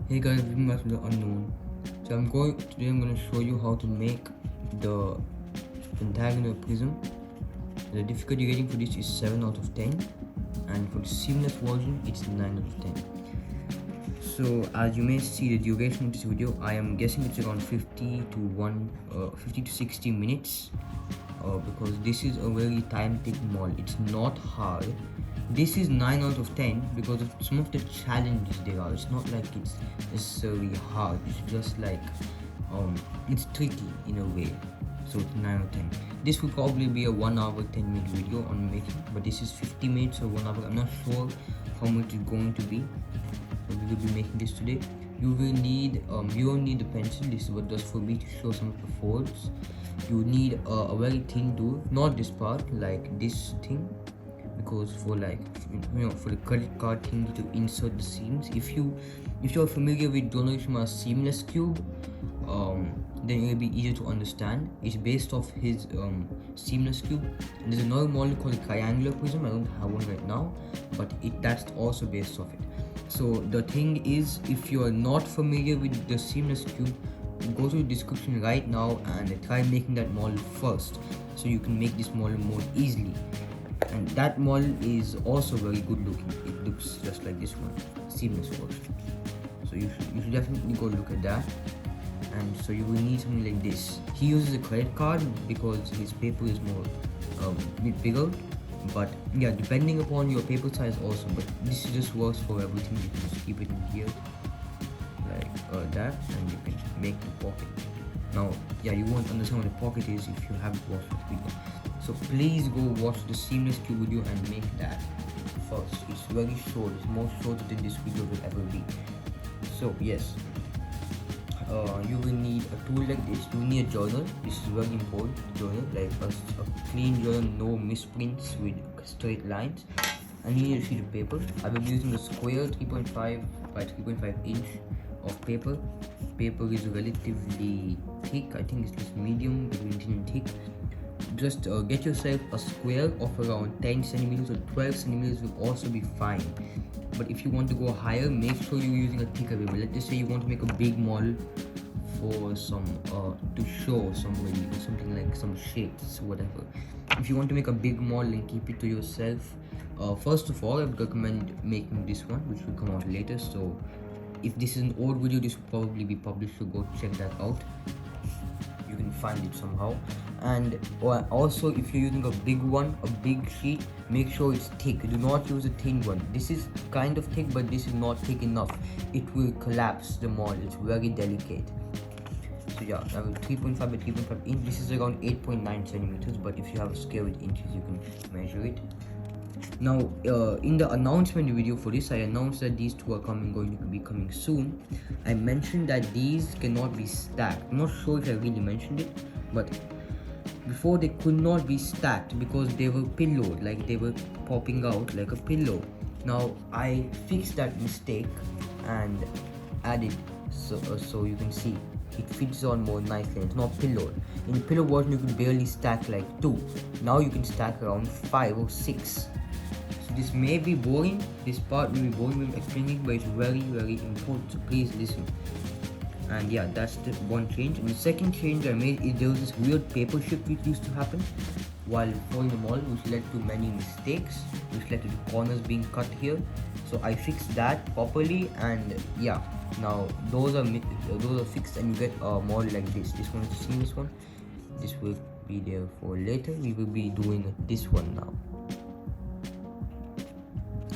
Hey guys, welcome back to the unknown. So today I'm going to show you how to make the Pentagonal prism. The difficulty rating for this is 7 out of 10, and for the seamless version it's 9 out of 10. So as you may see, the duration of this video, I am guessing it's around 50 to 60 minutes, because this is a very time-taking model. It's not hard. This is 9 out of 10 because of some of the challenges there are. It's not like it's necessarily hard. It's just like it's tricky in a way. So it's 9 out of 10. This will probably be a 1 hour 10-minute video on making, but this is 50 minutes or 1 hour. I'm not sure how much it's going to be, but we will be making this today. You will need you don't need the pencil. This is what just for me to show some of the folds. You need a very thin tool, not this part, like this thing, because for for the credit card thing to insert the seams. If you're familiar with Donnarumma's seamless cube, then it will be easier to understand. It's based off his seamless cube. And there's another model called a triangular prism. I don't have one right now, but that's also based off it. So the thing is, if you are not familiar with the seamless cube, go to the description right now and try making that model first, so you can make this model more easily. And that model is also very good looking. It looks just like this one, seamless version. So you should definitely go look at that. And so you will need something like this. He uses a credit card because his paper is more bit bigger. But yeah, depending upon your paper size also. But this just works for everything. You can just keep it in here like that, and you can make the pocket. Now, yeah, you won't understand what a pocket is if you haven't watched the video. So please go watch the seamless cube video and make that first. It's very short. It's more shorter than this video will ever be. So yes, you will need a tool like this. You will need a journal. This is very important. Journal, like a clean journal, no misprints with straight lines. And you need a sheet of paper. I will be using a square 3.5 by 3.5 inch of paper. Paper is relatively thick. I think it's just medium between thin and thick. Just get yourself a square of around 10 centimeters or 12 centimeters will also be fine. But if you want to go higher, make sure you're using a thicker paper. Let's just say you want to make a big model for some to show somebody or something, like some shapes or whatever. If you want to make a big model and keep it to yourself, first of all I would recommend making this one, which will come out later. So if this is an old video, this will probably be published, so go check that out. You can find it somehow. And also, if you're using a big one, a big sheet, make sure it's thick. Do not use a thin one. This is kind of thick, but this is not thick enough. It will collapse the model. It's very delicate. So yeah, I have 3.5 by 3.5 inch. This is around 8.9 centimeters, but if you have a scale with inches, you can measure it. Now, in the announcement video for this, I announced that these two are going to be coming soon. I mentioned that these cannot be stacked. I'm not sure if I really mentioned it, but before they could not be stacked because they were pillowed, like they were popping out like a pillow. Now I fixed that mistake and added so you can see it fits on more nicely. It's not pillowed. In pillow version you could barely stack like 2. Now you can stack around 5 or 6. So this may be boring, this part may be boring when explaining, but it's very important, so please listen. And yeah, that's the one change. And the second change I made is there was this weird paper shift which used to happen while folding the model, which led to many mistakes, which led to the corners being cut here. So I fixed that properly, and yeah, now those are fixed, and you get a model like this. This one is the seamless one. This will be there for later. We will be doing this one now.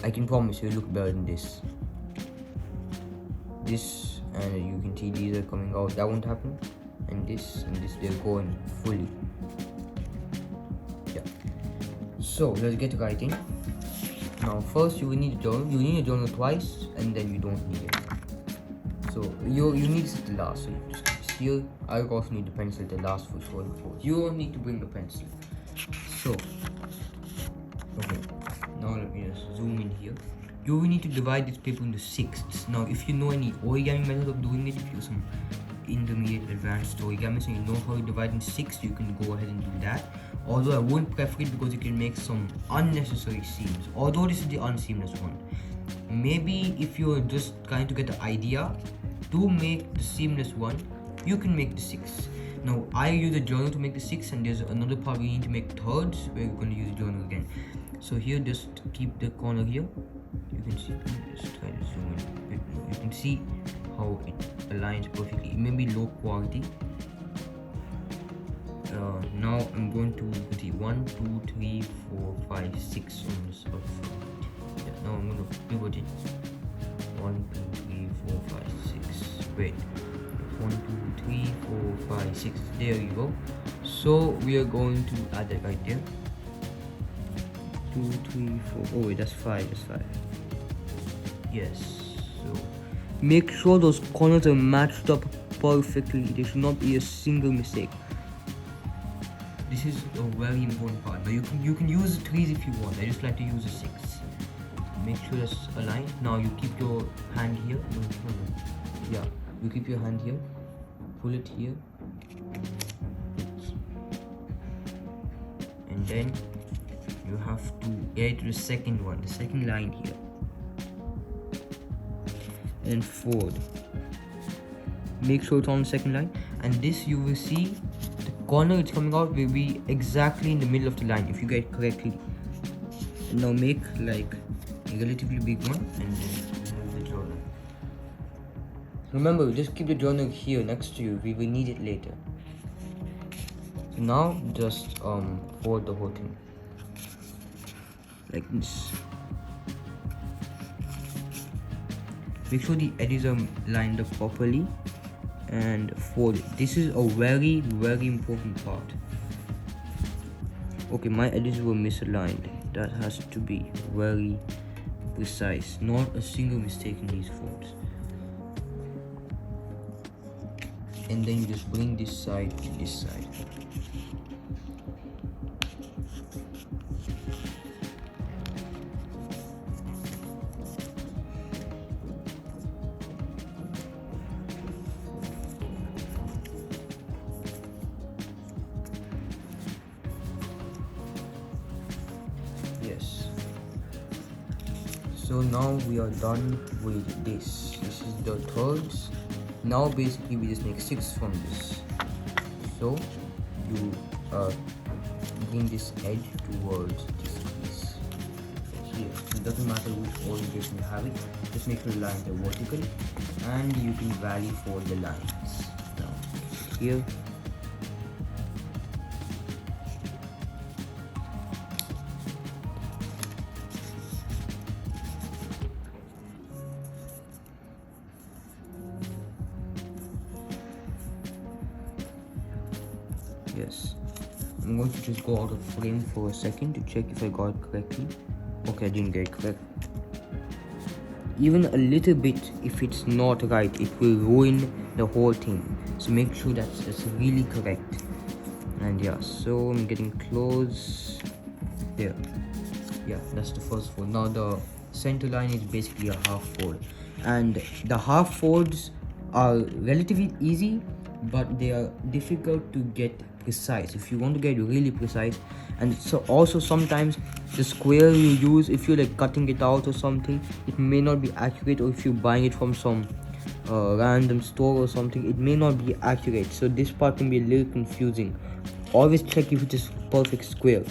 I can promise you, look better than this. This, and you can see these are coming out. That won't happen. And this they're going fully. Yeah. So let's get writing. Now first you will need a journal. You need a journal twice, and then you don't need it. So you need this at the last. So you just here. I also need the pencil at the last for showing forth. You don't need to bring the pencil. So okay. Now let me just zoom in here. You will need to divide this paper into sixths. Now, if you know any origami method of doing it, if you're some intermediate advanced origami, so you know how to divide in sixths, you can go ahead and do that. Although I wouldn't prefer it because you can make some unnecessary seams. Although this is the unseamless one. Maybe if you're just trying to get the idea, to make the seamless one, you can make the 6. Now I use a journal to make the 6, and there's another part we need to make thirds where we're going to use a journal again. So here, just keep the corner here. You can see, just try to zoom in a bit more. You can see how it aligns perfectly. It may be low quality. Now I'm going to see 1, 2, 3, 4, 5, 6 on this other front. Yeah, now I'm going to pivot it. 1, 2, 3, 4, 5, 6. Wait. 1, 2, 3, 4, 5, 6. There you go. So we are going to add that right there. 2, 3, 4. Oh wait, that's 5. That's 5. Yes. So make sure those corners are matched up perfectly. There should not be a single mistake. This is a very important part. But you can use 3s if you want. I just like to use a 6. Make sure that's aligned. Now you keep your hand here. Yeah, you keep your hand here. Pull it here. And then you have to get to the second one, the second line here. And forward. Make sure it's on the second line. And this, you will see the corner it's coming out will be exactly in the middle of the line if you get it correctly. And now make like a relatively big one, and then move the journal. Remember, just keep the journal here next to you. We will need it later. So now just fold the whole thing like this. Make sure the edges are lined up properly and fold it. This is a very important part. Okay, my edges were misaligned. That has to be very precise. Not a single mistake in these folds. And then you just bring this side to this side. Yes. So now we are done with this. This is the thirds. Now basically we just make 6 from this. So you bring this edge towards this piece here. It doesn't matter which orientation you have it. Just make sure the lines are vertical, and you can valley for the lines. Now here. Yes, I'm going to just go out of frame for a second to check if I got it correctly. Okay, I didn't get it correct. Even a little bit, if it's not right, it will ruin the whole thing. So make sure that's really correct. And yeah, so I'm getting close. There. Yeah, that's the first fold. Now the center line is basically a half fold. And the half folds are relatively easy, but they are difficult to get precise if you want to get really precise. And so also sometimes the square you use, if you're like cutting it out or something, it may not be accurate, or if you're buying it from some random store or something, it may not be accurate. So this part can be a little confusing. Always check if it is perfect square.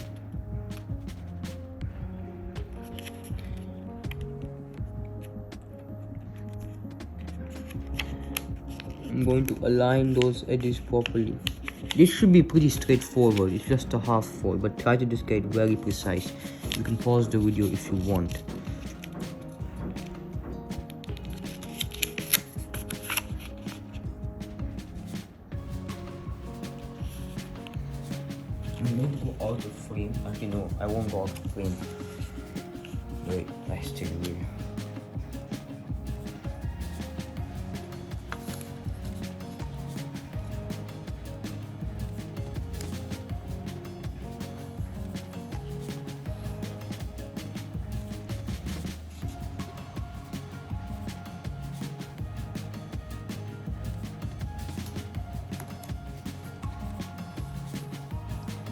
I'm going to align those edges properly. This should be pretty straightforward. It's just a half fold, but try to just get very precise. You can pause the video if you want. I'm going to go out of frame. Actually no, I won't go out of frame. Wait, I still will.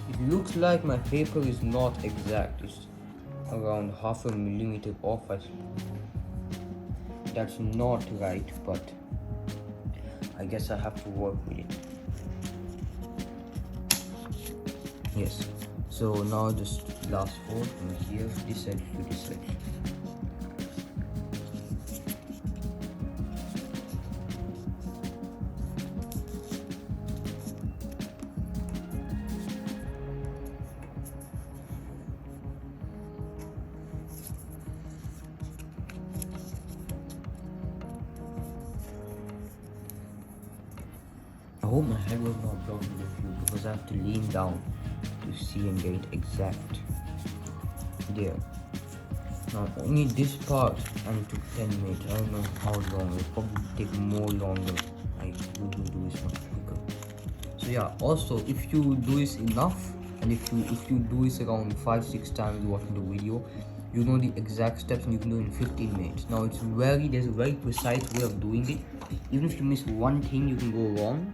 It looks like my paper is not exact. It's around 0.5 millimeter off. That's not right, but I guess I have to work with it. Yes, so now just last four from here, this side to this side. I hope my head was not blocking the view because I have to lean down to see and get it exact. There. Now only this part and took 10 minutes. I don't know how long. It will probably take more longer. I will do this much quicker. So yeah, also if you do this enough and if you do this around 5-6 times watching the video, you know the exact steps and you can do it in 15 minutes. Now there's a very precise way of doing it. Even if you miss one thing, you can go wrong.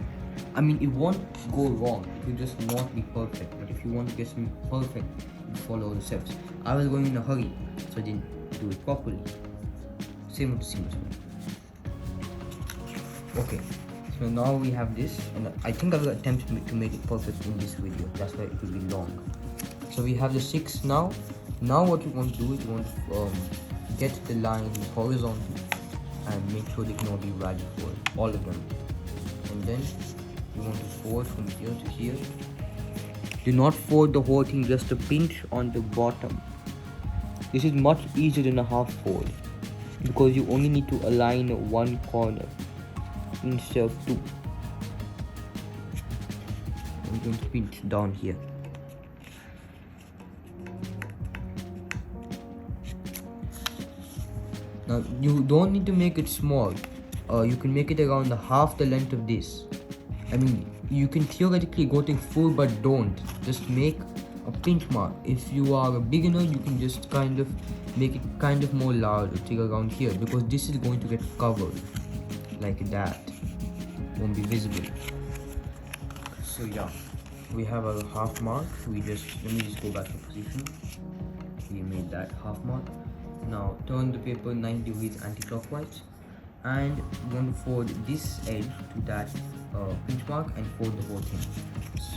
I mean, it won't go wrong, it will just not be perfect. But if you want to get something perfect, you follow the steps. I was going in a hurry, so I didn't do it properly. Same with the seamless one. Okay, so now we have this, and I think I will attempt to make it perfect in this video. That's why it will be long. So we have the 6 now. Now what you want to do is you want to get the lines horizontal and make sure they cannot be radical, all of them. And then you want to fold from here to here. Do not fold the whole thing, just a pinch on the bottom. This is much easier than a half fold because you only need to align one corner instead of 2. I'm going to pinch down here. Now you don't need to make it small. You can make it around half the length of this. I mean, you can theoretically go to full, but don't. Just make a pinch mark. If you are a beginner, you can just kind of make it kind of more larger, take around here, because this is going to get covered like that. Won't be visible. So yeah, we have a half mark. Let me just go back to position. We made that half mark. Now turn the paper 90 degrees anti-clockwise, and you want to fold this edge to that pinch mark and fold the whole thing.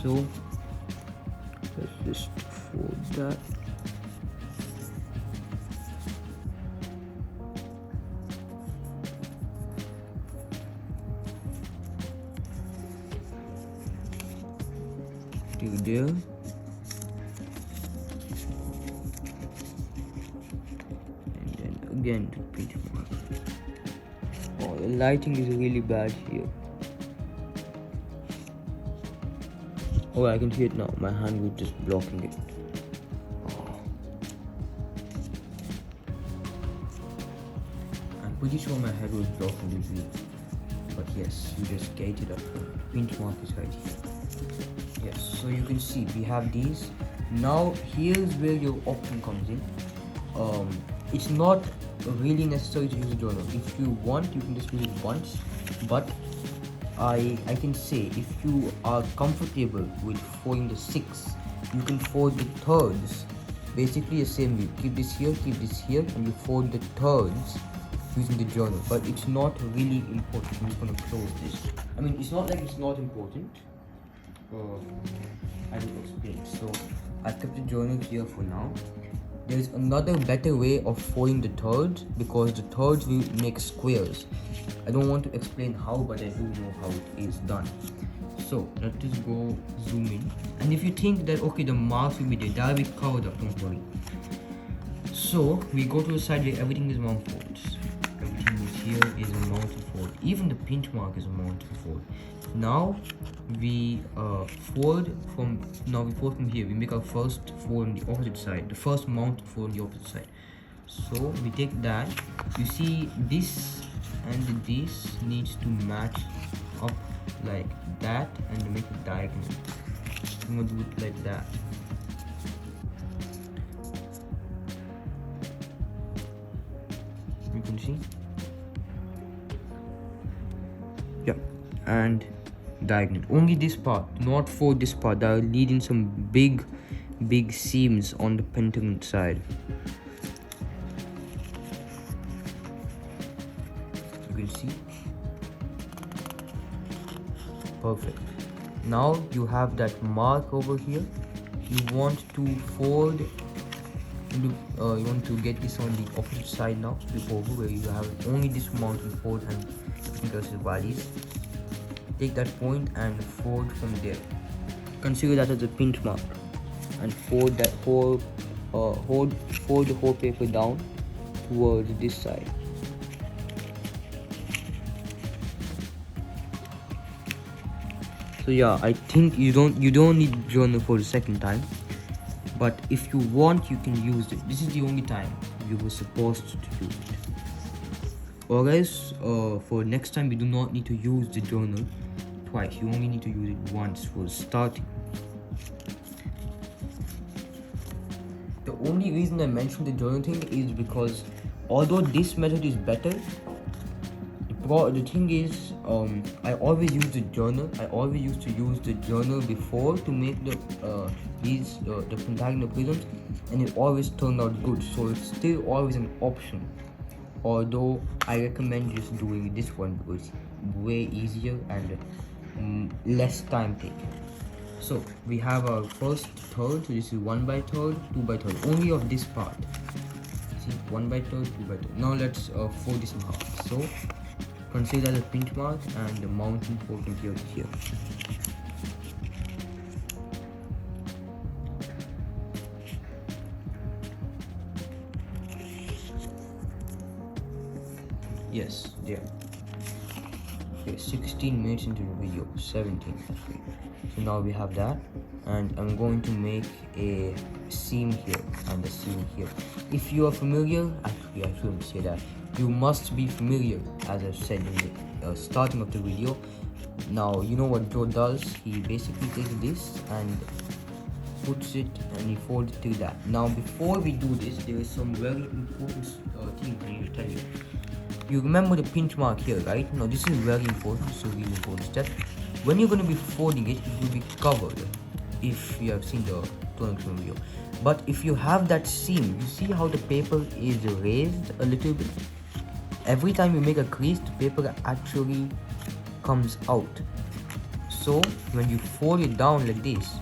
So let's just fold that. To there. And then again to pinch mark. Oh, the lighting is really bad here. Oh, I can see it now. My hand was just blocking it. Oh. I'm pretty sure my head was blocking the view. But yes, you just gate it up. Pinch mark is right here. Yes, so you can see we have these. Now here's where your option comes in. It's not really necessary to use a journal. If you want, you can just use it once, but I can say if you are comfortable with folding the 6, you can fold the thirds basically the same way. Keep this here, and you fold the thirds using the journal. But it's not really important. I'm just going to close this. I mean, it's not like it's not important. I will explain. So I kept the journal here for now. There's another better way of folding the thirds, because the thirds will make squares. I don't want to explain how, but I do know how it is done. So let's just go zoom in. And if you think that okay, the marks will be there, that will be covered up, don't worry. So we go to the side where everything is mounted folds. Everything is here is a mounted fold. Even the pinch mark is a mounted fold. Now we fold from here. We make our first fold on the opposite side, the first mounted fold on the opposite side. So we take that. You see, this and this needs to match up like that and make it diagonal. I'm gonna do it like that. You can see, yeah, and diagonal. Only this part, not for this part. That will lead in some big seams on the pentagon side. You can see. perfect. Now you have that mark over here. You want to fold, you want to get this on the opposite side now, flip over where you have only this amount to fold and versus values. Take that point and fold from there. Consider that as a pinch mark and fold that fold the whole paper down towards this side. So yeah, I think you don't need journal for the second time, but if you want, you can use it. This is the only time you were supposed to use it. Or else, for next time, you do not need to use the journal twice. You only need to use it once for starting. The only reason I mentioned the journal thing is because although this method is better, the thing is, I always use the journal. I always used to use the journal before to make the pentagonal prisms, and it always turned out good. So it's still always an option. Although I recommend just doing this one because it's way easier and less time taking. So we have our first third. So this is 1 by third, 2 by third, only of this part. See, 1 by third, 2 by third. Now let's fold this in half. So consider the pinch mark and the mountain fork here. Yes, there. Okay, 16 minutes into the video, 17 actually. So now we have that, and I'm going to make a seam here and a seam here. If you are familiar, actually I shouldn't say that. You must be familiar, as I said in the starting of the video. Now you know what Joe does. He basically takes this and puts it and he folds it to that. Now before we do this, there is some very important thing I need to tell you. You remember the pinch mark here, right? Now this is very important. This is a really important step. When you're going to be folding it, it will be covered if you have seen the introduction video. But if you have that seam, you see how the paper is raised a little bit. Every time you make a crease, the paper actually comes out. So when you fold it down like this,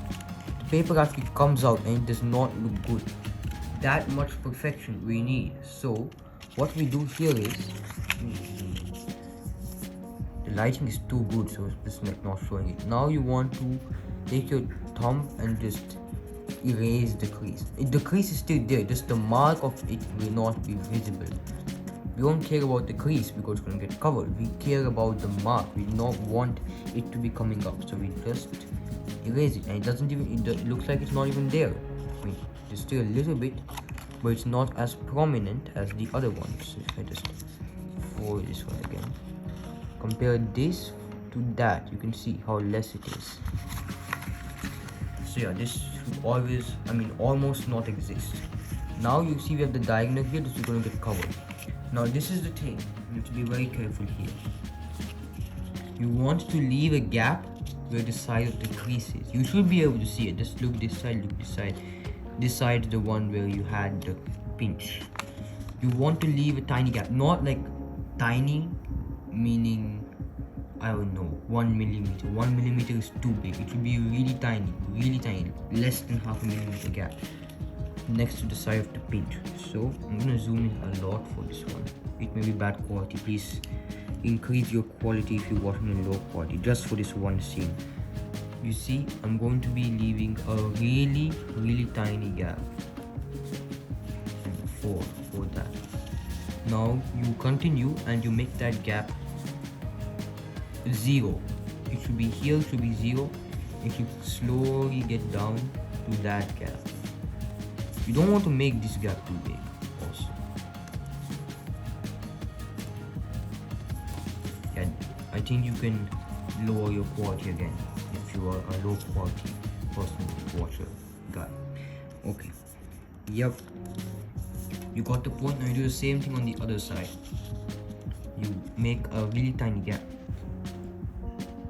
the paper actually comes out and it does not look good. That much perfection we need. So what we do here is, the lighting is too good, so it's not showing it. Now you want to take your thumb and just erase the crease. The crease is still there, just the mark of it will not be visible. We don't care about the crease because it's going to get covered. We care about the mark. We do not want it to be coming up, so we just erase it, and it doesn't even, it looks like it's not even there. I mean, there's still a little bit, but it's not as prominent as the other ones. If I just fold this one again, compare this to that, you can see how less it is. So yeah, this should always, almost not exist. Now you see we have the diagonal here. This is going to get covered. Now this is the thing, you have to be very careful here. You want to leave a gap where the side of the crease is. You should be able to see it. Just look this side, look this side. This side is the one where you had the pinch. You want to leave a tiny gap, not like tiny, meaning, I don't know, 1 millimeter. 1 millimeter is too big. It should be really tiny, less than half a millimeter gap next to the side of the pinch. So I'm gonna zoom in a lot for this one. It may be bad quality. Please increase your quality if you're watching in low quality, just for this one scene. You see, I'm going to be leaving a really tiny gap for that. Now you continue and you make that gap 0. It should be here, it should be 0. If you slowly get down to that gap. You don't want to make this gap too big also. Yeah, I think you can lower your quality again if you are a low quality person, watcher, guy. Okay. Yep. You got the point. Now you do the same thing on the other side. You make a really tiny gap.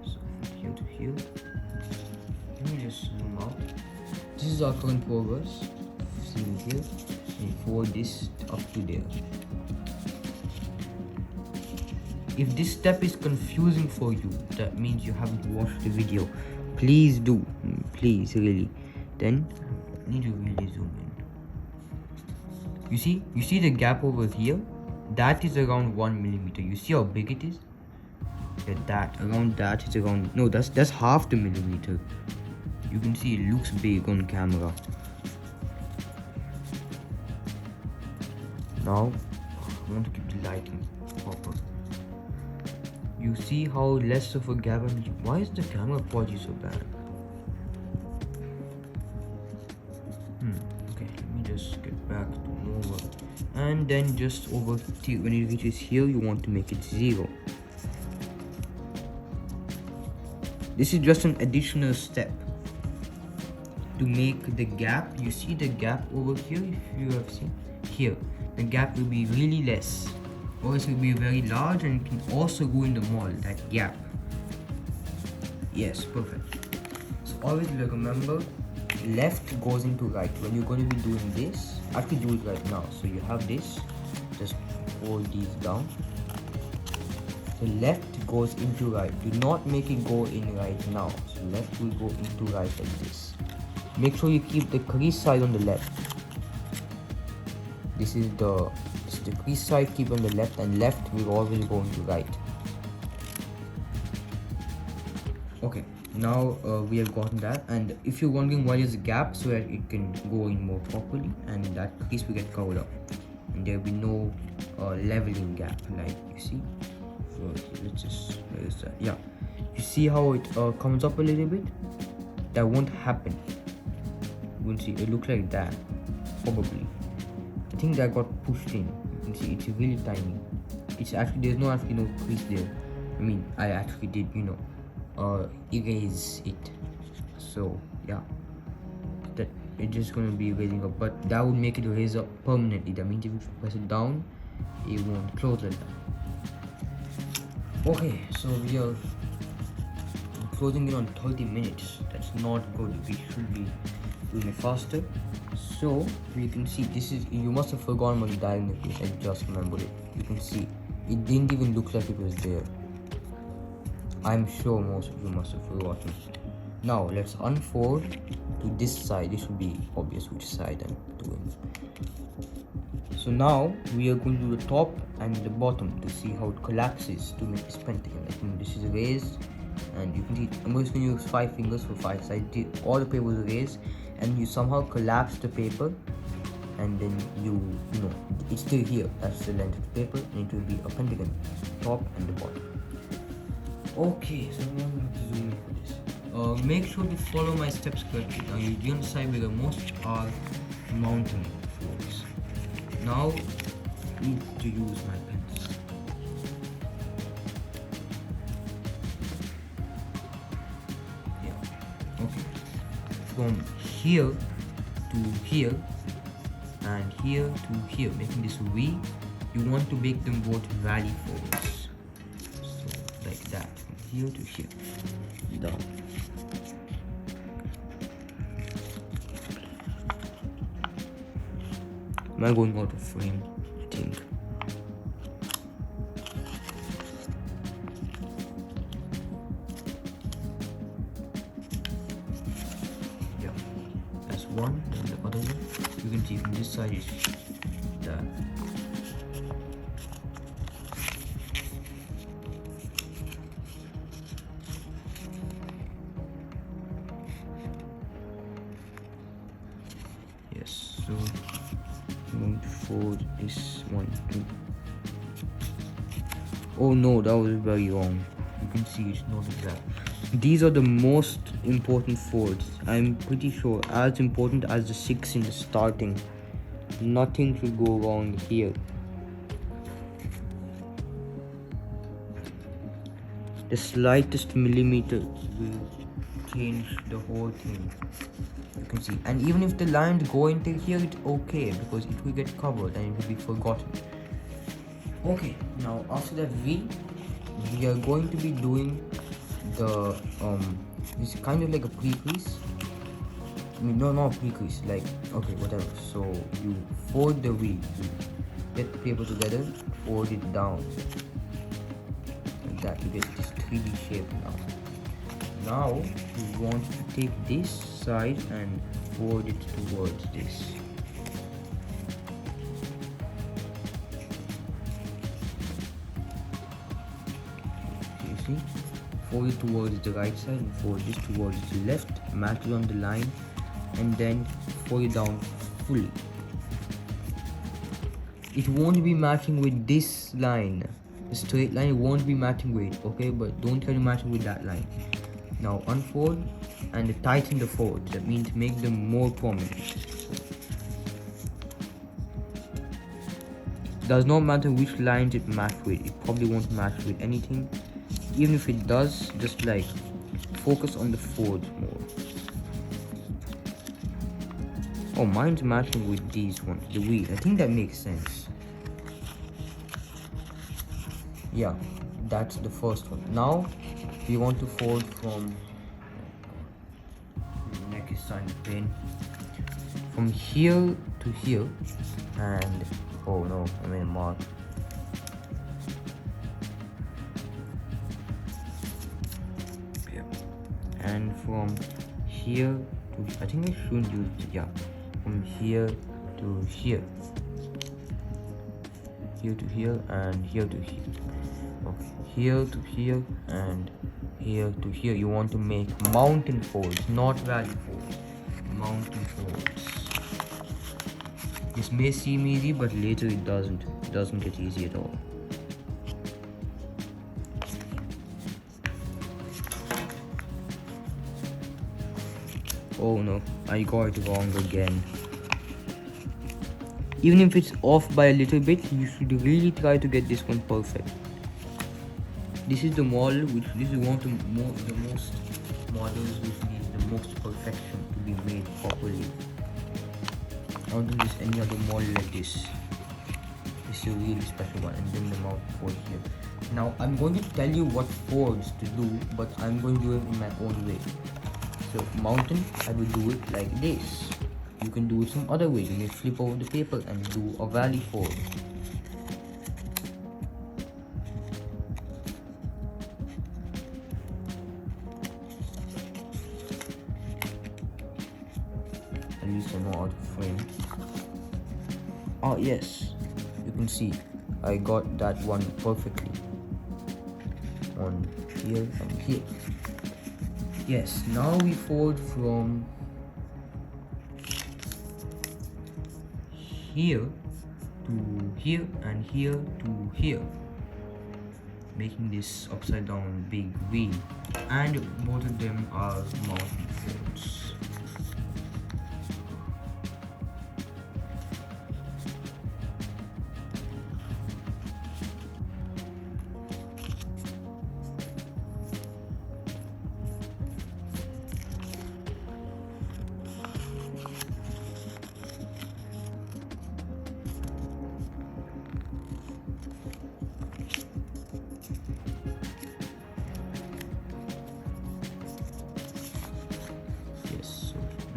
So from here to here. Let me just zoom out. This is our current progress. In here and fold this up to there. if this step is confusing for you, that means you haven't watched the video. Please do, please, really. Then I need to really zoom in. You see the gap over here? That is around 1 millimeter. You see how big it is? Around that is around, no, that's half the millimeter. You can see it looks big on camera. Now I want to keep the lighting proper. You see how less of a gap? Why is the camera quality so bad? Okay, let me just get back to normal. And then just over here, when it reaches here, you want to make it 0. This is just an additional step to make the gap. You see the gap over here? If you have seen here, the gap will be really less, or it will be very large, and it can also go in the mold, that gap. Yes, perfect. So always remember, left goes into right. When you're going to be doing this, actually do it right now. So you have this, just hold these down. The left goes into right. Do not make it go in right now. So left will go into right like this. Make sure you keep the crease side on the left. This is the crease side, keep on the left, and left will always go into right. Okay, now we have gotten that. And if you're wondering why there's a gap, so that it can go in more properly and that crease will get covered up and there will be no leveling gap, like you see. So let's just, where is that? Yeah, you see how it comes up a little bit? That won't happen. You will see it looks like that, probably. I think that got pushed in. You can see it's really tiny. It's actually, there's no crease there. I mean, I actually did, erase it. So yeah, that it's just gonna be erasing up, but that would make it erase up permanently. That means if you press it down, it won't close like that. Okay, so we are closing it on 30 minutes. That's not good. We should be doing it faster. So you can see this is, you must have forgotten about the diagonal piece. I just remembered it. You can see it didn't even look like it was there. I'm sure most of you must have forgotten. Now let's unfold to this side. This should be obvious which side I'm doing. So now we are going to do the top and the bottom to see how it collapses to make this pentagon. I think this is raised, and you can see I'm just going to use 5 fingers for 5 sides. All the paper is raised, and you somehow collapse the paper, and then you know it's still here. That's the length of the paper, and it will be a pentagon, top and the bottom. Okay, so I'm going to zoom in for this. Make sure to follow my steps correctly. Now you do decide where the most are mountain forks. Now I need to use my pens. Yeah. Okay. From here to here and here to here, making this V, you want to make them both valley forwards. So like that, from here to here, down. Am I going out of frame? I think. Yeah, that's one, then the other one. You can see from this side is that. Yes, so I'm going to fold this one too. Oh no, that was very wrong. You can see it's not exact. These are the most important folds. I'm pretty sure as important as the 6 in the starting. Nothing should go wrong here. The slightest millimeter will change the whole thing. You can see, and even if the lines go into here, it's okay because it will get covered and it will be forgotten. Okay, now after that V, we are going to be doing the it's kind of like a pre-crease. I mean, no, not pre-crease, like, okay, whatever. So you fold the V, you get the paper together, fold it down, like that. You get this 3D shape now. Now we want to take this side and fold it towards this. You see? Fold it towards the right side and fold this towards the left, match it on the line, and then fold it down fully. It won't be matching with this line, the straight line. It won't be matching with, okay, but don't try to match it with that line. Now unfold and tighten the folds. That means make them more prominent. Does not matter which lines it match with. It probably won't match with anything. Even if it does, just like focus on the folds more. Oh, mine's matching with these ones, the wheel. I think that makes sense. Yeah, that's the first one. Now we want to fold from neck is starting to pain. From here to here, and oh no, I made a mark. Yeah. And from here to, I think I shouldn't use it, yeah. From here to here. Here to here and here to here. Okay, here to here and here to here. You want to make mountain folds, not valley folds. Mountain folds. This may seem easy, but later it doesn't. It doesn't get easy at all. Oh no, I got it wrong again. Even if it's off by a little bit, you should really try to get this one perfect. This is the model which this is one of the most models which needs the most perfection to be made properly. I don't think there's any other model like this. This is a really special one, and then the mount fold here. Now I'm going to tell you what folds to do, but I'm going to do it in my own way. So mountain, I will do it like this. You can do it some other way. You may flip over the paper and do a valley fold. At least I know how to frame. Oh yes, you can see I got that one perfectly on here and here. Yes, now we fold from here to here and here to here, making this upside down big V, and both of them are mountain folds.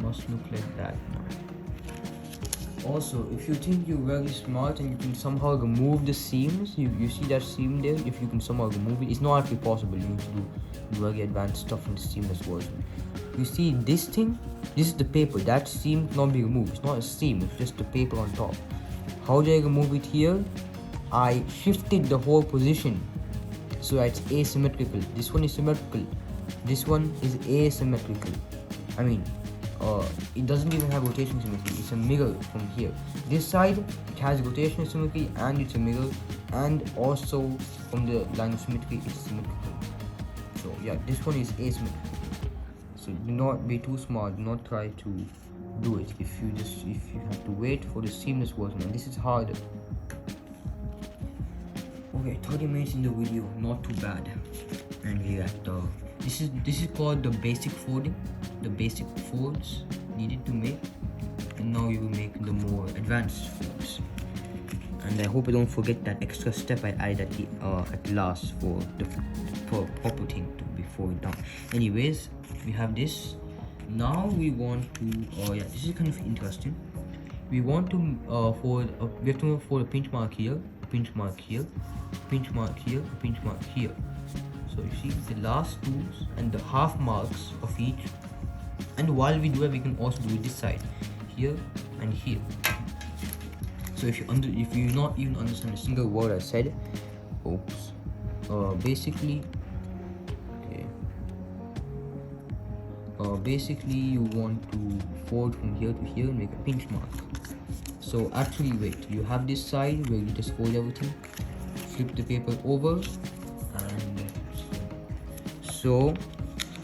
Must look like that now. Also, if you think you're very smart and you can somehow remove the seams, you see that seam there, if you can somehow remove it, it's not actually possible. You need to do very advanced stuff in the seamless version. You see this thing, this is the paper, that seam cannot be removed. It's not a seam, it's just the paper on top. How do I remove it here? I shifted the whole position so that it's asymmetrical. This one is symmetrical, this one is asymmetrical. I mean, it doesn't even have rotation symmetry. It's a mirror from here. This side, it has rotation symmetry and it's a mirror, and also from the line of symmetry, it's symmetrical. So yeah, this one is asymmetrical. So do not be too smart. Do not try to do it. If you have to wait for the seamless version, and this is harder. Okay, 30 minutes in the video, not too bad. And here at this is called the basic folding, the basic folds needed to make, and now you will make the more advanced folds. And I hope I don't forget that extra step I added at last for the proper thing to be folded down. Anyways, we have this. Now we want to this is kind of interesting. We want to we have to fold a pinch mark here, a pinch mark here, pinch mark here, a pinch mark here. So you see the last two and the half marks of each. And while we do it, we can also do this side, here and here. So if you not even understand a single word I said, oops. Basically, okay. Basically you want to fold from here to here and make a pinch mark. So actually, wait. You have this side where you just fold everything, flip the paper over, and so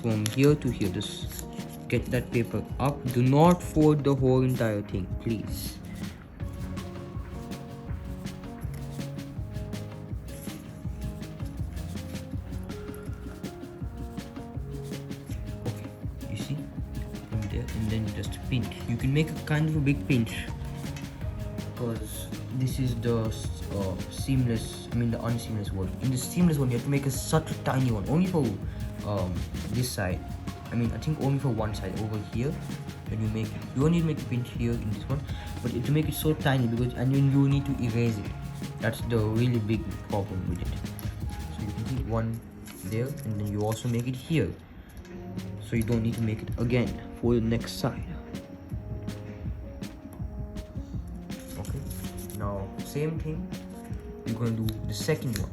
from here to here, just get that paper up. Do not fold the whole entire thing, please. Okay, you see from there, and then just pinch. You can make a kind of a big pinch because this is the seamless, the unseamless one. In the seamless one, you have to make such a tiny one, only for this side. I think only for one side over here. When you make it, you only make a pinch here in this one, but to make it so tiny, because and you need to erase it. That's the really big problem with it. So you can see one there, and then you also make it here, so you don't need to make it again for the next side. Okay, now same thing, you're going to do the second one.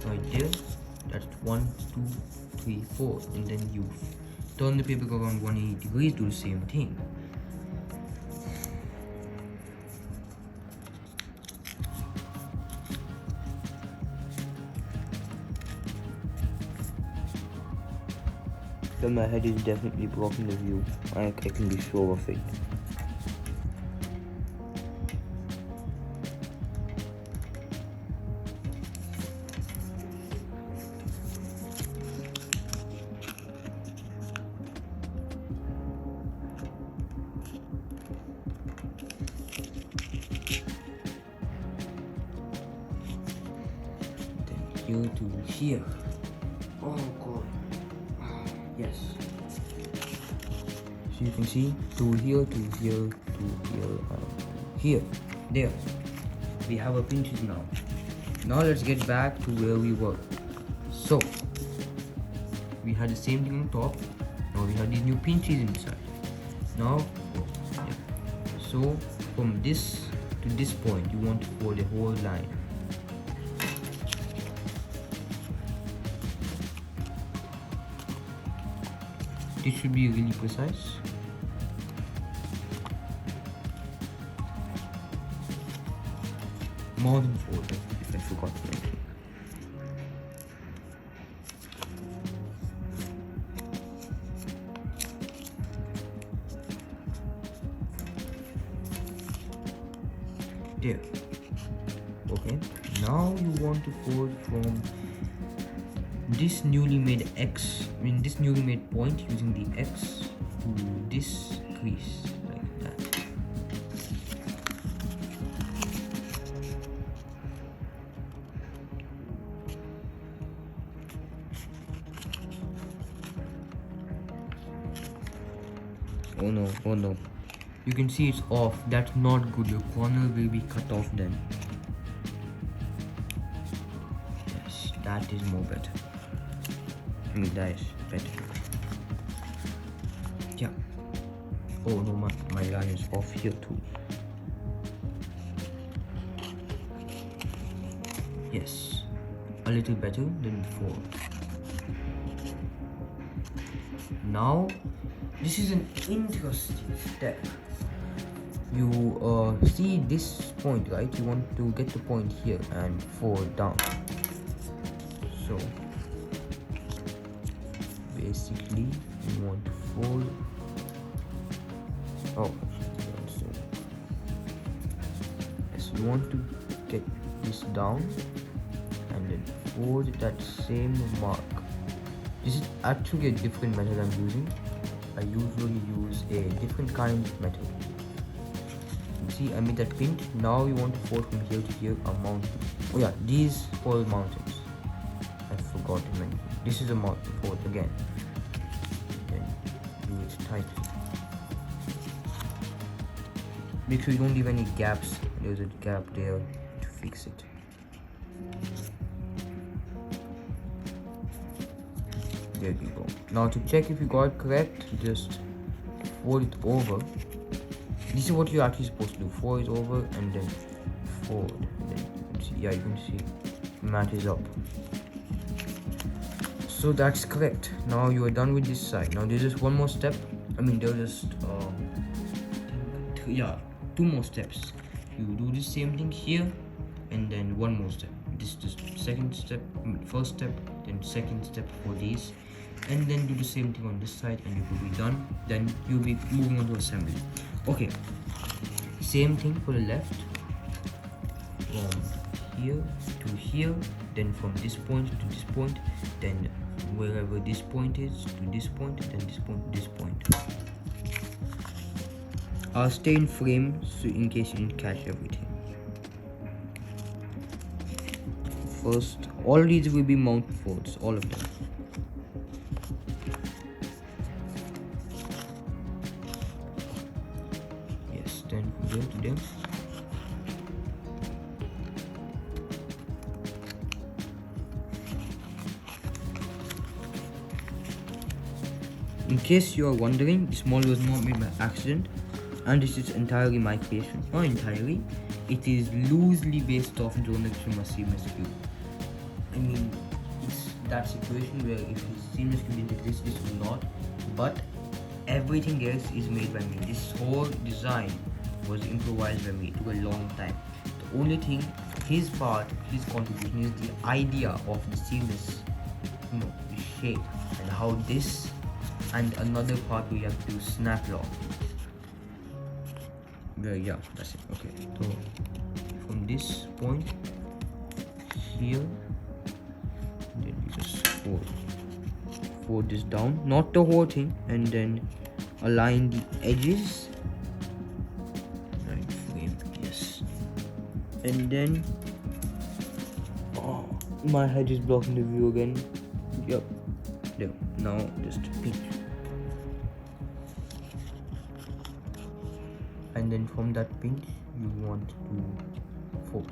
Right there, that's 1, 2, 3, 4, and then you turn the paper around 180 degrees, do the same thing. Then my head is definitely blocking the view. I can be sure of it. Here to here. Oh god. Yes. So you can see to here, to here, to here, here. There. We have our pinches now. Now let's get back to where we were. So we had the same thing on top. Now we have these new pinches inside. Now, yeah. So from this to this point, you want to fold the whole line. This should be really precise. More than 4, if I forgot to mention. There. Okay. Now you want to fold from this newly made X, this newly made point using the X to this crease, like that. Oh no, oh no. You can see it's off. That's not good. Your corner will be cut off then. Yes, that is more better. That is better. Yeah. Oh no, my line is off here too. Yes, a little better than before. Now, this is an interesting step. You see this point, right? You want to get the point here and fold down. So basically you want to fold. Oh, so yes, you want to get this down and then fold that same mark. This is actually a different method I'm using. I usually use a different kind of method. You see, I made that pinch. Now you want to fold from here to here a mountain. Oh yeah, these 4 mountains. I forgot to mention. This is a mountain fold again. tightly. Make sure you don't leave any gaps. There's a gap there to fix it. There we go. Now to check if you got it correct, just fold it over. This is what you're actually supposed to do. Fold it over and then fold. And then you can see, yeah, you can see it matches up. So that's correct. Now you are done with this side. Now there's just one more step. I mean, there's just two more steps. You do the same thing here, and then one more step. This is the second step, first step, then second step for these, and then do the same thing on this side, and you will be done. Then you'll be moving on to assembly. Okay, same thing for the left. From here to here, then from this point to this point, then wherever this point is to this point, then this point to this point. I'll stay in frame so in case you didn't catch everything. First, all these will be mount folds, all of them. Yes, then go to them. In case you are wondering, this model was not made by accident, and this is entirely my creation. Not entirely, it is loosely based off geometry seamless cube. I mean, it's that situation where if the seamless cube didn't exist, this would not. But everything else is made by me. This whole design was improvised by me. It took a long time. The only thing, his part, his contribution is the idea of the seamless, the shape and how this. And another part we have to snap lock. Yeah, that's it. Okay, so from this point here, then you just fold this down, not the whole thing, and then align the edges. Right frame, yes. And then, oh, my head is blocking the view again. Yep. There. Now just pinch. And then from that pinch you want to fold.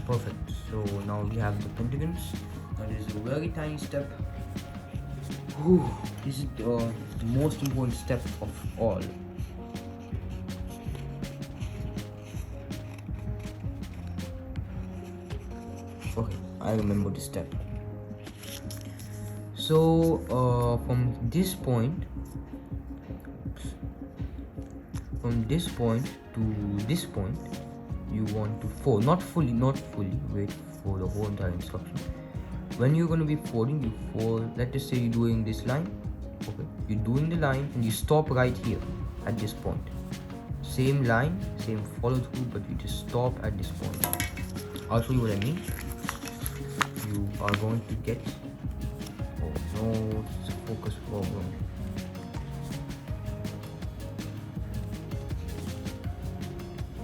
Perfect. So now we have the pentagons. Now there's a very tiny step. Whew, this is the most important step of all. Okay, I remember this step. So from this point to this point, you want to fold, not fully, wait for the whole entire instruction. When you're going to be folding, you fold, let's just say you're doing this line. Okay, you're doing the line and you stop right here at this point. Same line, same follow through, but you just stop at this point. I'll show you what I mean. You are going to get, oh no, it's a focus problem.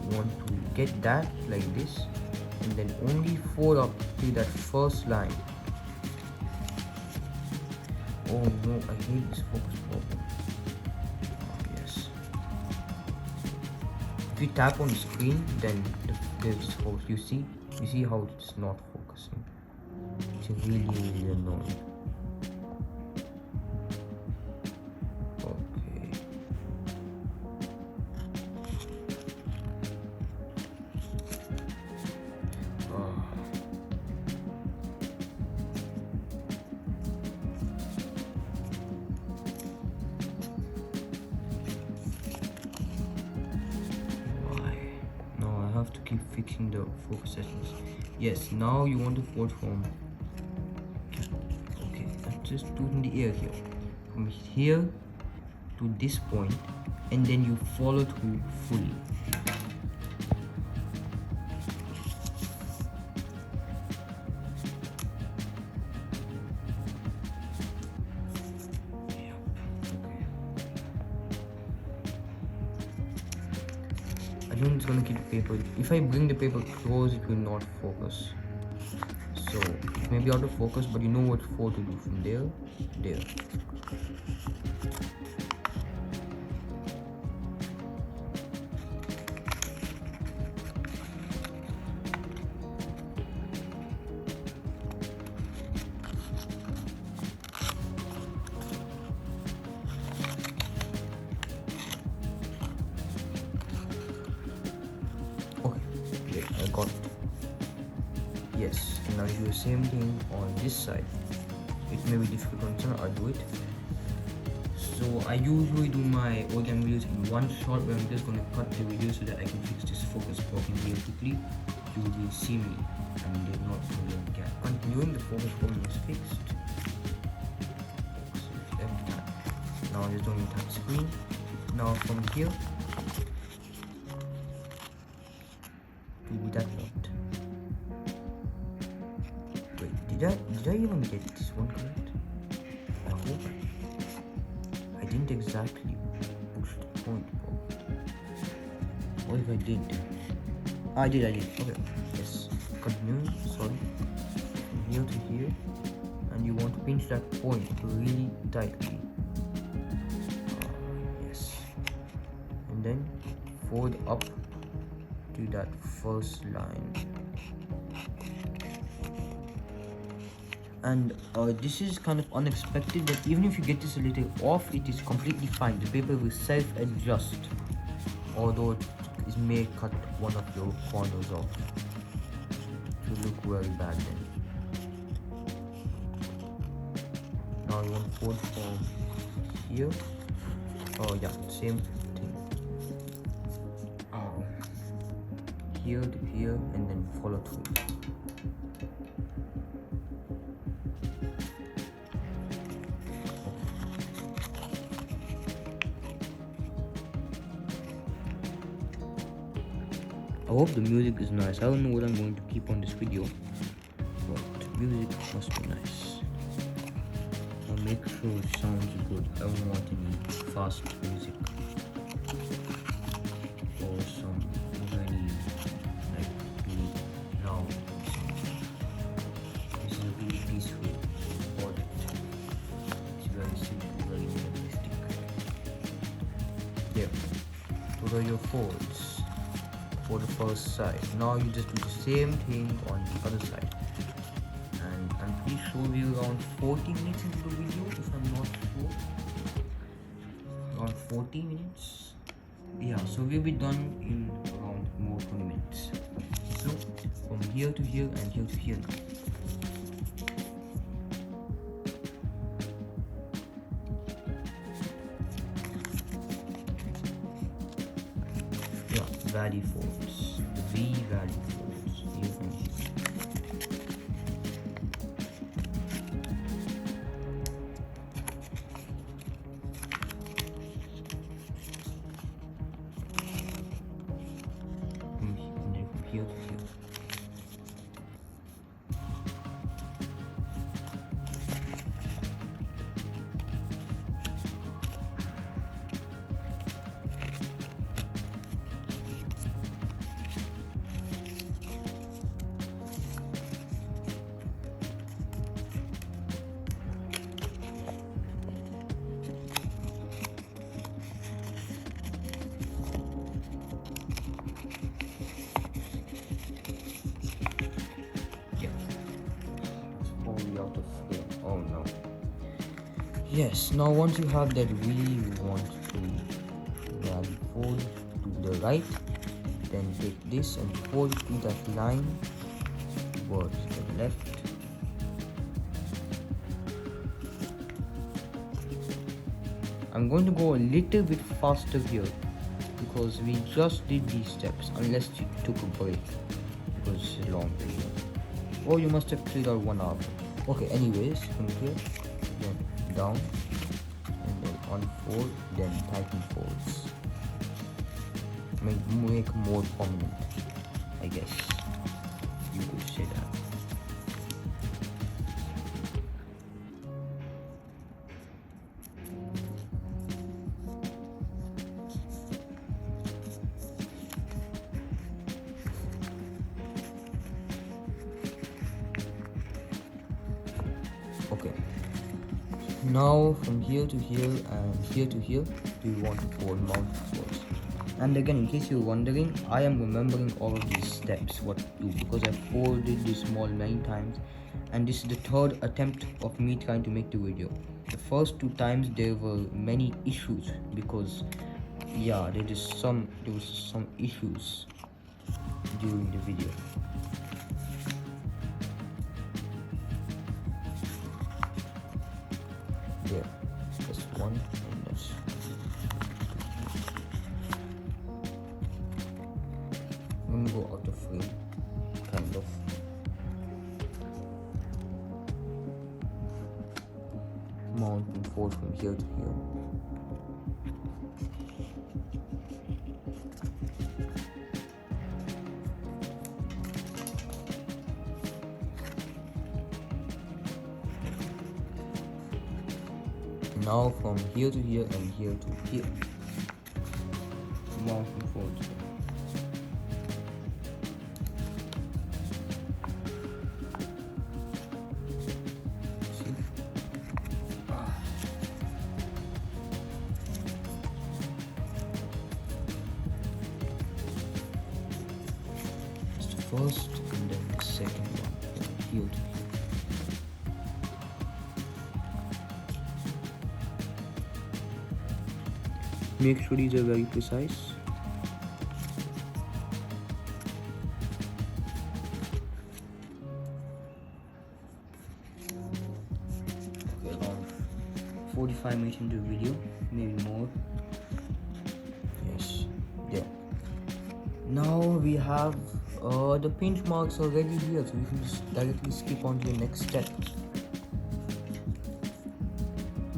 You want to get that like this, and then only fold up to that first line. Oh no, I hate this focus problem. Oh, yes. If you tap on the screen, then there's focus. You see how it's not focusing. It's really annoying. Okay. Why? No, I have to keep fixing the focus settings. Yes, now you want to fold from, okay, let's just do it in the air here, from here to this point, and then you follow through fully. Yep. Okay. I think it's gonna keep the paper. If I bring the paper close, it will not focus. So it may be out of focus, but you know what for to do from there, there. Okay, wait, I got it. Yes, and now you do the same thing on this side. It may be difficult on some, I'll do it. So I usually do my origami videos in one shot, but I'm just going to cut the video so that I can fix this focus problem real quickly. You will see me and they're not going to get. Continuing, the focus problem is fixed. Every time. Now I'm just doing touch screen. Now from here to that point. Wait, did I even get this one correct? I hope I didn't exactly push the point. What if I did? I did. Okay, yes. Continue, sorry. From here to here. And you want to pinch that point really tightly. Yes. And then fold up to that first line. And this is kind of unexpected, but even if you get this a little off, it is completely fine. The paper will self-adjust, although it may cut one of your corners off. It will look very bad then. Now you want to fold from here. Oh yeah, same thing. Here to here, and then follow through. I hope the music is nice. I don't know what I'm going to keep on this video, but music must be nice. I'll make sure it sounds good. I don't want any fast music or some very really loud music. This is a really peaceful project. It's very simple, very minimalistic. There. Those are your folds for the first side. Now you just do the same thing on the other side, and I'm pretty sure we're around 40 minutes into the video, if I'm not sure, around 40 minutes. Yeah, so we'll be done in around more 20 minutes. So from here to here and here to here now. Valley folds, the V valley folds, here from here. And then from here to here. Out of frame. Oh no. Yes, now once you have that V, you want to valley fold to the right, then take this and fold to that line towards the left. I'm going to go a little bit faster here because we just did these steps, unless you took a break because it's a long video. Or you must have cleared out 1 hour. Okay, anyways, from here, then down, and then unfold, then tighten folds. Make more prominent, I guess you could say that. Now from here to here and here to here, we want to fold mountain folds. And again, in case you're wondering, I am remembering all of these steps, what to do, because I've folded this mold many times, and this is the third attempt of me trying to make the video. The first two times there were many issues because yeah, there was some issues during the video. There, just one, and that's I'm gonna go out of frame, kind of. Mount and fold from here to here. Now from here to here and here to here. Mount and fold. First and then the second one from here to here. Make sure these are very precise. Okay, around 45 minutes into the video, maybe more. Yes, there. Now we have the pinch marks already here, so you can just directly skip on to the next step.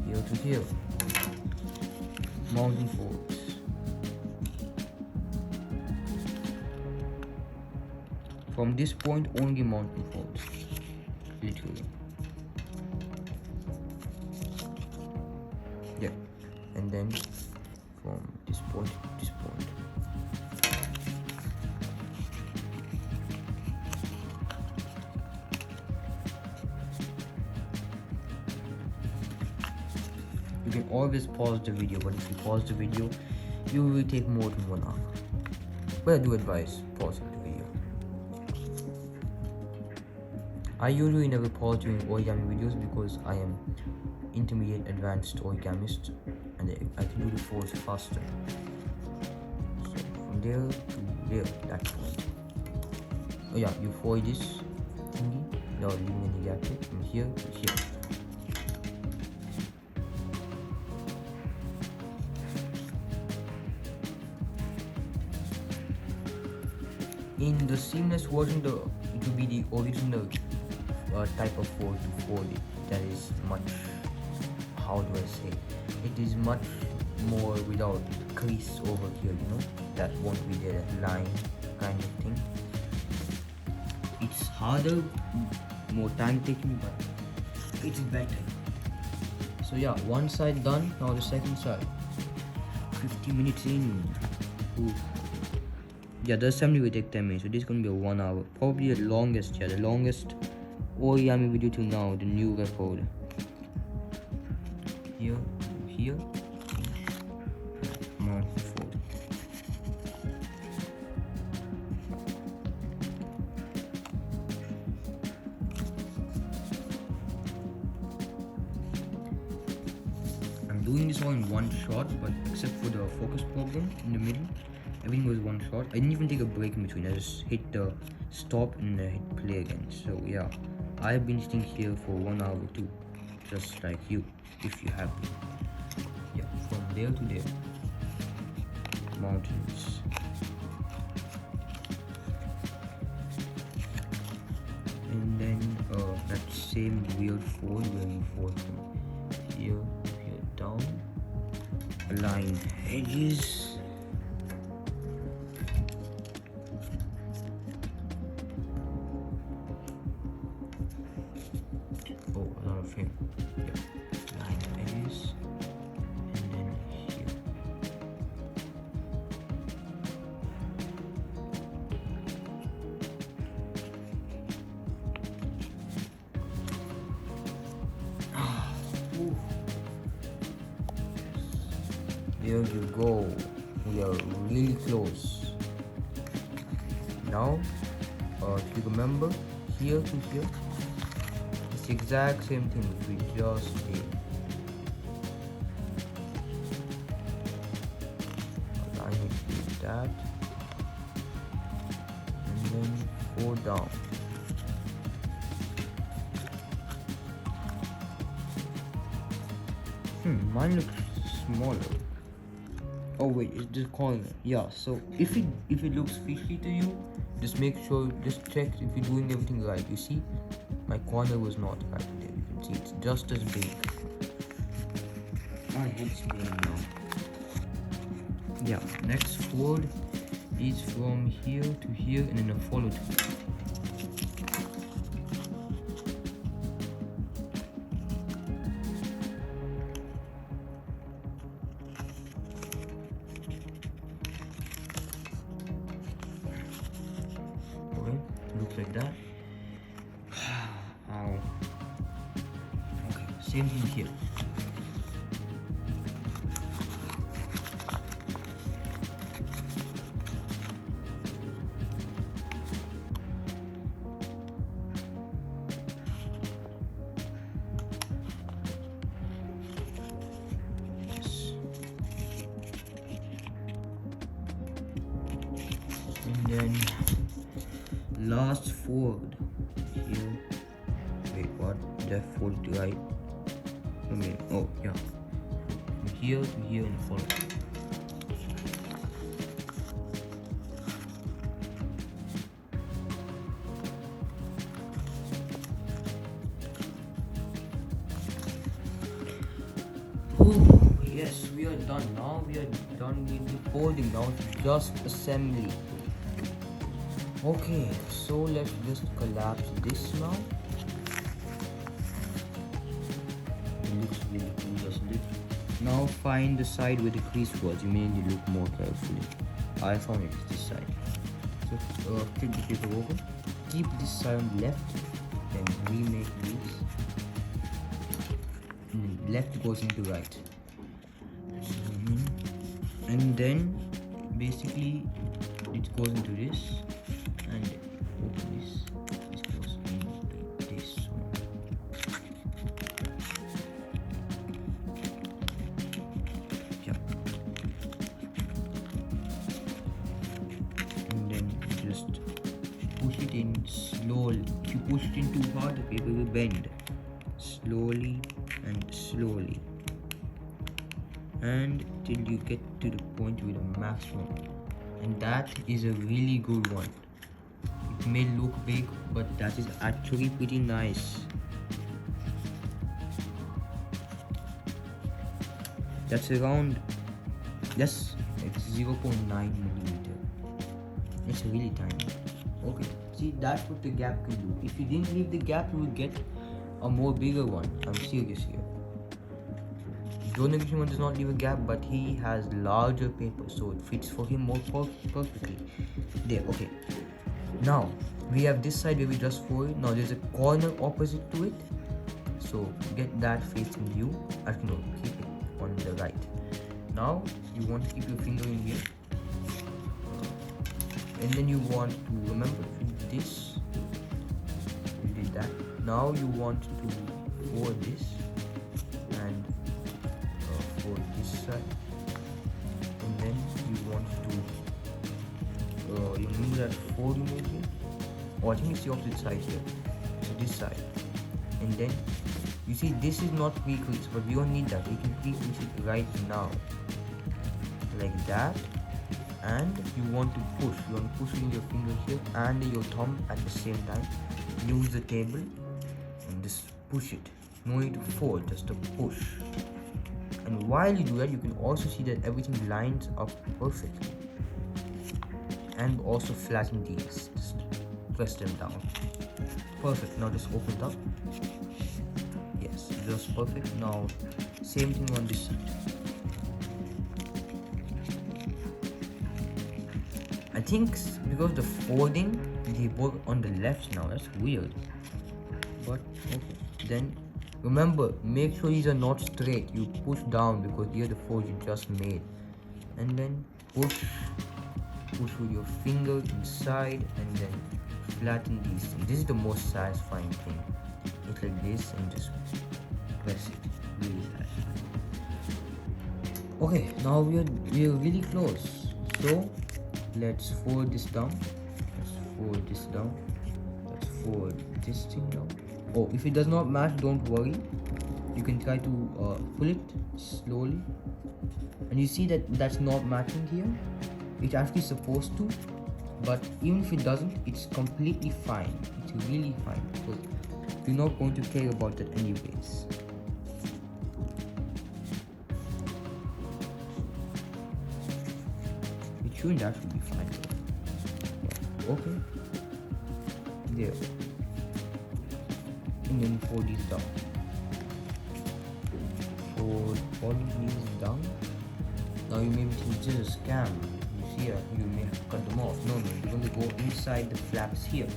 Here to here. Mountain folds. From this point only mountain folds. Literally. Yeah. And then from this point to this point. You can always pause the video, but if you pause the video, you will take more than 1 hour. But I do advise pausing the video. I usually never pause during origami videos because I am intermediate advanced origamist and I can do the folds faster. So from there to there, that's point. Oh yeah, you fold this thingy without leaving any gap here, from here to here. In the seamless version, it will be the original type of fold to fold it. That is much, how do I say, it is much more without crease over here, you know, that won't be there, line kind of thing. It's harder, more time taking, but it's better. So yeah, one side done, now the second side. 50 minutes in. Ooh. Yeah, the assembly will take 10 minutes, so this is gonna be a 1 hour. Probably the longest, yeah, the longest origami video till now, the new record. Here, here, mount fold. I'm doing this all in one shot, but except for the focus problem in the middle, everything was one shot. I didn't even take a break in between. I just hit the stop and hit play again. So yeah, I've been sitting here for 1 hour too, just like you, if you have been. Yeah, from there to there. Mountains. And then that same weird fold where you fold from here to here down. Align edges. Oh, another frame. Yeah. Line edges. And then here. Ooh. There you go. We are really close. Now, if you remember, here to here, it's the exact same thing we just did. I need to do that, and then 4 down. Mine looks smaller. Oh wait, it's the corner. Yeah, so if it looks fishy to you, just make sure, just check if you're doing everything right. You see, my corner was not right there. You can see it's just as big. My head's spinning now. Yeah, next chord is from here to here and then a follow through. Looks like that. Ow. Okay, same thing here. Yes. And then last forward here. Wait, what? Left fold to right. Okay. Oh yeah. From here to here and follow. Oh yes, we are done now. We are done with the folding now. It's just assembly. Okay, so let's just collapse this now. It looks really cool, doesn't it? Now find the side where the crease was. You may need to look more carefully. I found it, it's this side. So flip the paper over. Keep this side on the left. Then remake this. And left goes into right. And then basically it goes into this. And open this goes into this one. Yeah. And then just push it in slowly. If you push it in too hard, the paper will bend. Slowly and slowly. And till you get to the point with a maximum. And that is a really good one. It may look big, but that is actually pretty nice. That's around, that's like 0.9 millimeter. It's really tiny. Okay, see, that's what the gap can do. If you didn't leave the gap, you will get a more bigger one. I'm serious here. Joe Negation does not leave a gap, but he has larger paper, so it fits for him more perfectly. There, okay. Now we have this side where we just fold. Now there's a corner opposite to it, so get that facing you. Actually no, keep it on the right. Now you want to keep your finger in here, and then you want to remember this. You did that. Now you want to fold this and fold this side, and then you want to you remember that fold you made here? Oh, I think it's the opposite side here. So this side. And then you see this is not pre-crease, but we don't need that. We can pre-crease it right now. Like that. And you want to push. You want to push in your finger here and your thumb at the same time. Use the table and just push it. No need to fold, just a push. And while you do that, you can also see that everything lines up perfectly. And also flatten these. Just press them down. Perfect. Now just open it up. Yes, just perfect. Now same thing on this side. I think because the folding they work on the left now. That's weird. But okay. Then Remember, make sure these are not straight. You push down because they are the fours you just made. And then push with your finger inside and then flatten these things. This is the most satisfying thing. It's like this and just press it. Really satisfying. Okay, now we are really close. So let's forward this down. Let's forward this down. Let's forward this thing down. Oh, if it does not match, don't worry. You can try to pull it slowly. And you see that that's not matching here. It's actually supposed to, but even if it doesn't, it's completely fine. It's really fine because you're not going to care about that anyways. It shouldn't actually be fine. Okay. There. And then fold these down. Fold all these down. Now you may be thinking this is a scam. You see, you may have cut them off. No, you're going to go inside the flaps here.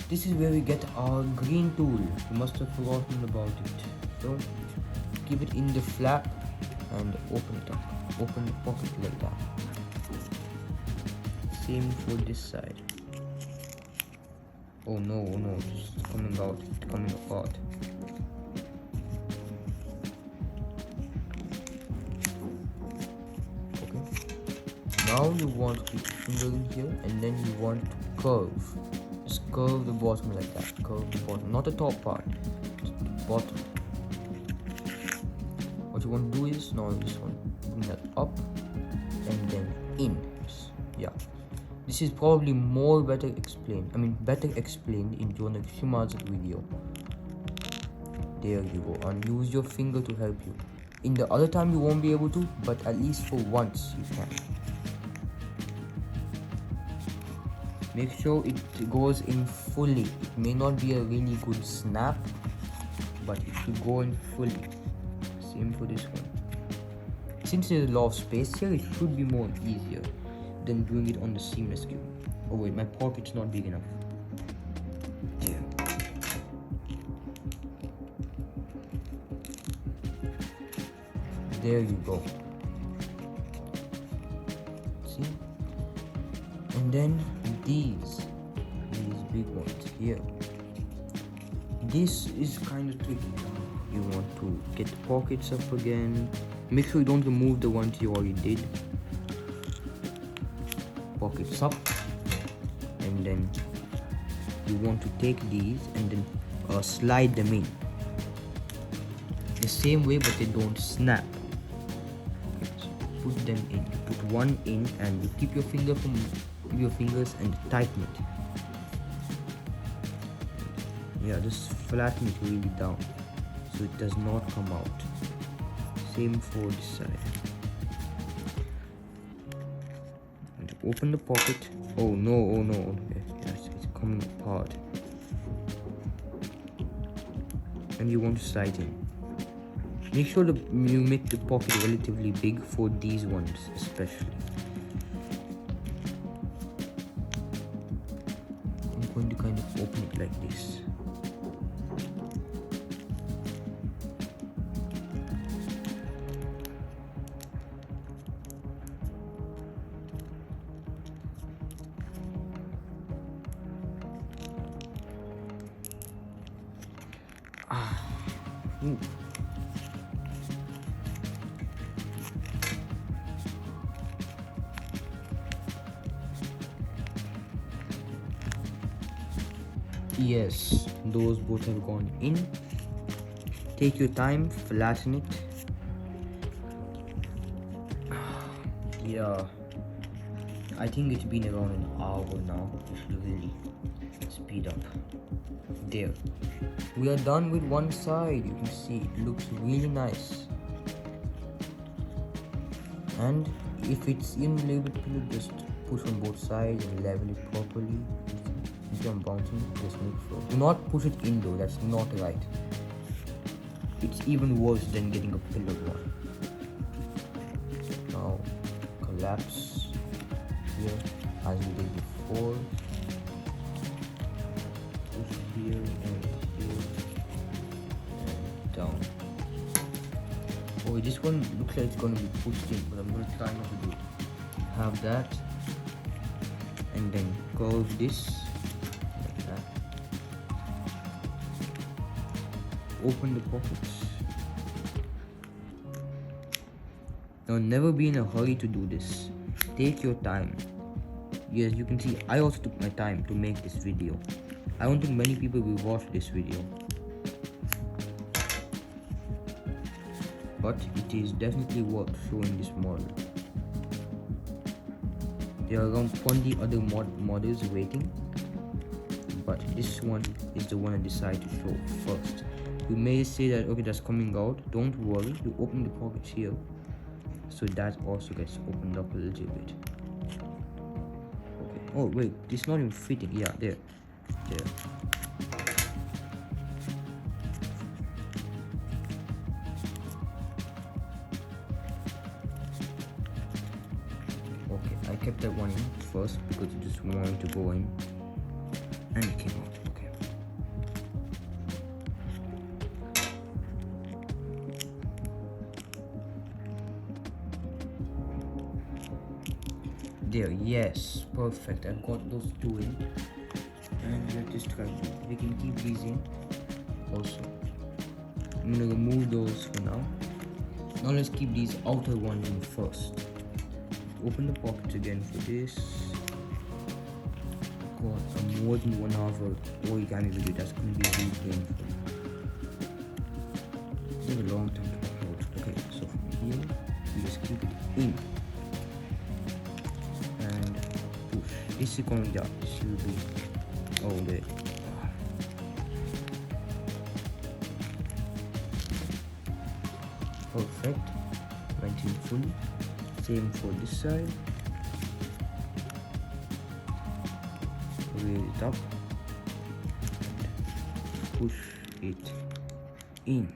This is where we get our green tool. You must have forgotten about it. So keep it in the flap and open it up. Open the pocket like that. Same for this side. Oh no, it's coming out, it's coming apart. Now you want to keep your finger in here and then you want to curve. Just curve the bottom like that. Curve the bottom, not the top part, just the bottom. What you want to do is, now this one, bring that up and then in. Yeah. This is probably better explained in Jonah Shima's video. There you go, and use your finger to help you. In the other time you won't be able to, but at least for once you can. Make sure it goes in fully. It may not be a really good snap, but it should go in fully. Same for this one. Since there's a lot of space here, it should be more easier than doing it on the seamless cube. Oh wait, my pocket's not big enough. There. There you go. See? And then these big ones here. This is kind of tricky. You want to get the pockets up again. Make sure you don't remove the ones you already did. Pockets up, and then you want to take these and then slide them in the same way, but they don't snap. So put them in. You put one in and you keep your fingers and tighten it. Yeah, just flatten it really down so it does not come out. Same for this side. And open the pocket. Oh no. Yes, it's coming apart. And you want to slide in. Make sure that you make the pocket relatively big for these ones especially. I'm going to kind of open it like this. Ooh. Yes, those both have gone in. Take your time, flatten it. Yeah, I think it's been around an hour now. We should really speed up. There. We are done with one side. You can see it looks really nice. And if it's in a little bit pillow, just push on both sides and level it properly. If I'm bouncing, just make sure. Do not push it in though, that's not right. It's even worse than getting a pillow one. Now collapse here as we did before. Push here and here and Oh, this one looks like it's gonna be pushed in, but I'm gonna try not to do it. Have that, and then curve this like that. Open the pockets. Now, never be in a hurry to do this. Take your time. Yes, you can see I also took my time to make this video. I don't think many people will watch this video, but it is definitely worth showing this model. There are around 20 other models waiting, but this one is the one I decided to show first. You may say that, okay, that's coming out. Don't worry, you open the pockets here, so that also gets opened up a little bit. Okay. Oh wait, it's not even fitting. Yeah, there. Okay, I kept that one in first because I just wanted to go in, and it came out. Okay. There, yes, perfect. I've got those two in, and let's just try. We can keep these in also. I'm gonna remove those for now. Now let's keep these outer ones in first. Open the pockets again for this. Got a more than 1 hour origami video. That's gonna be really painful. It's a long time to upload. Okay, so from here we just keep it in. This is going down. This will be all there. Perfect. Went in fully. Same for this side. Raise it up. Push it in.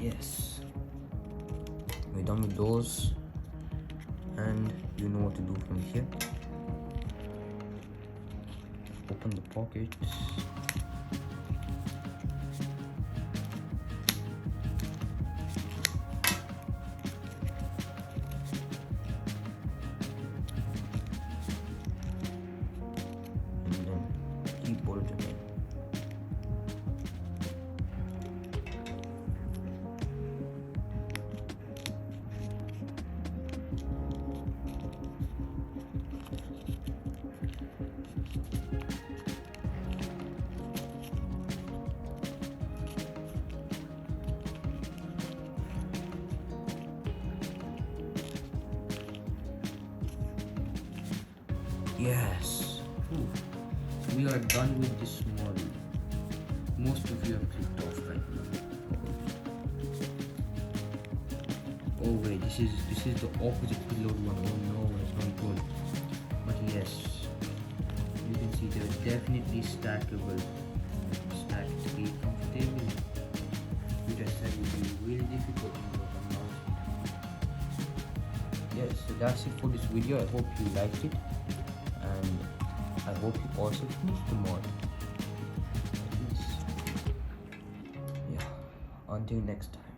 Yes, we're done with those, and you know what to do from here. Open the pockets. And then keep all of them in. Yes. Ooh. We are done with this model. Most of you have clicked off right now. Oh wait, this is the opposite preload one. Oh no, it's not good. But yes, you can see they're definitely stackable. Stacked to be comfortable. Which I said would be really difficult in your announcement. Yes, so that's it for this video. I hope you liked it. And I hope you also finished the mod. Yeah, until next time.